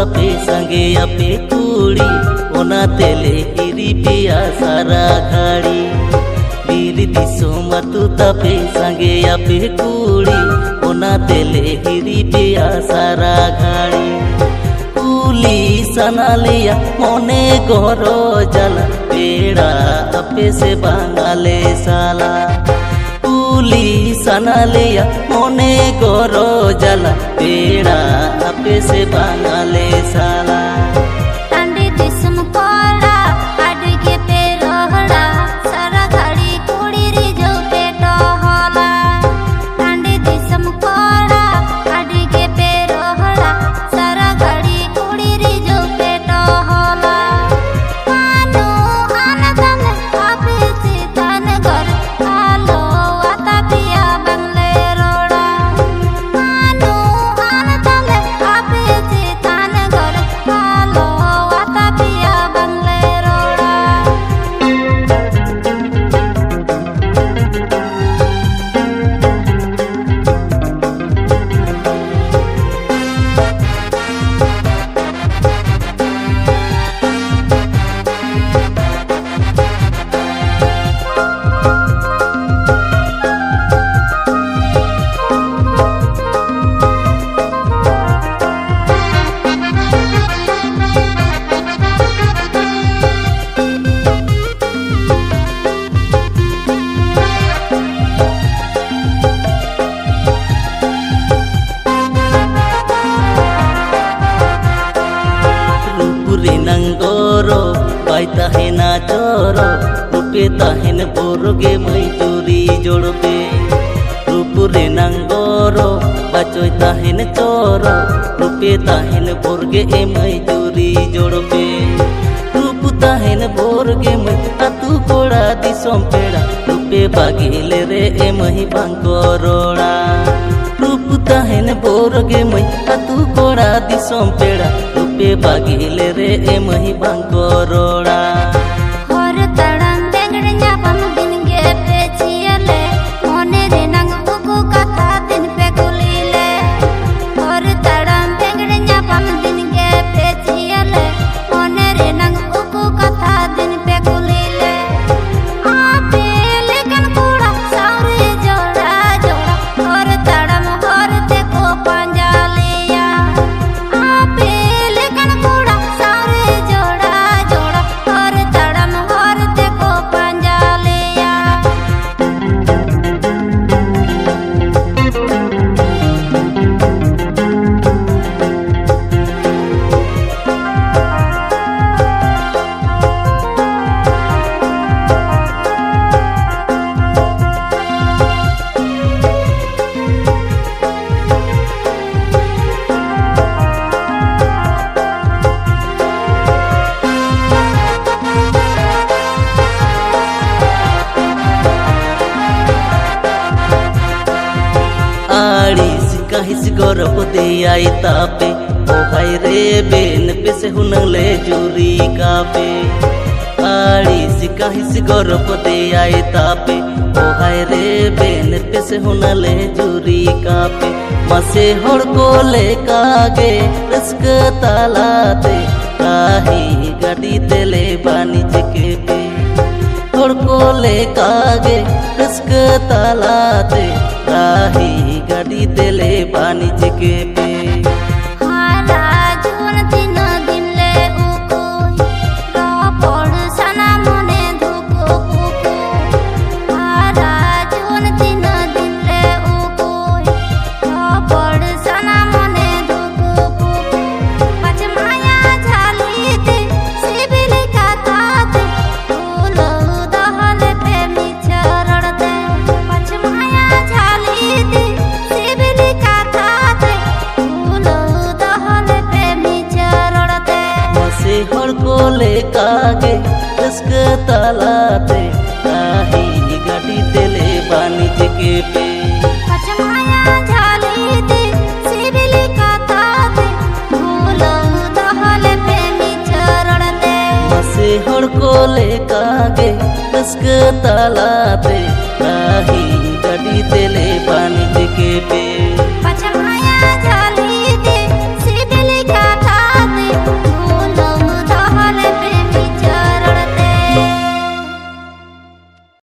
तापे संगे आपे कुड़ी ओना तेले हिरी पिया सारा घाड़ी बीर दिसोम तू तापे संगे आपे कुड़ी ओना तेले हिरी पिया सारा घाड़ी कुली सना लिया मोने गोरो जला पेड़ा आपे से बांगाले साला कुली सना लिया मोने गोरो जला पेड़ा आपे से बांगाले साला टांडी दिसम कोड़ा अडगे पे रोहड़ा सारा घड़ी कुड़ी री जो पेटो होला टांडी दिसम कोड़ा अडगे पे रोहड़ा सारा घड़ी कुड़ी री जो पेटो होला कानो आनदम आपे से तन घर आलो आता पिया बंगले रोड़ा कानो आनदम आपे से तन घर आलो आता पिया बंगले रोड़ा नंगोरो बाई ताहेना चोरो रूपे ताहेन बोरगे मजदूरी जोड़बे रूपुरे नंगोरो बाचोय ताहेन चोरो रूपे ताहेन बोरगे मजदूरी जोड़बे रूप ताहेन बोरगे मई आतु कोड़ा दिसोम पेड़ा रूपे बागिले रे मही बांको रोड़ा रूप ताहेन बोरगे मई आतु कोड़ा दिसोम पेड़ा रूपे बागिले रे मही बांको रोड़ा और तड़म बेंगड़ न्यापम दिन गे पे छियले मोने रे नंग उकु कथा दिन पे गुलीले और तड़म बेंगड़ न्यापम दिन गे पे छियले मोने रे नंग उकु कथा दिन पे गुलीले आपे लेकिन कूड़ा सारे जोड़ा जोड़ा और तड़म और ते को पंजा लिया आपे लेकिन कूड़ा सारे जोड़ा जोड़ा और तड़म और ते को पंजा लिया आड़ीस काहिस गौरव दे आई तापे ओ हाय रे बेन पे से हुनले जूरी कापे आड़ीस काहिस गौरव दे आई तापे ओ हाय रे बेन पे से हुनले जूरी कापे मसे होड़ को ले कागे रस्क तालाते काही गाड़ी तेले बानिज के पे होड़ को ले कागे रस्क तालाते काही गाड़ी तेले बानिज के पे हाला जून तीन दिन ले उको रो पड़ सना मने धुको कुको हाला जून तीन दिन ले उको रो पड़ सना मने धुको कुको पच माया झाली ते सिबिली कथा ते फूलो दहले पे मिछरड़ दे पच माया झाली ते सिबिली कथा ते फूलो दहले पे मिछरड़ दे मसे होड़ को ले कागे रस्क तालाते काही गाड़ी तेले बानिज के पे पच माया झाली ते सिबिली कथा ते फूलो दहले पे मिछरड़ दे मसे होड़ को ले कागे रस्क तालाते काही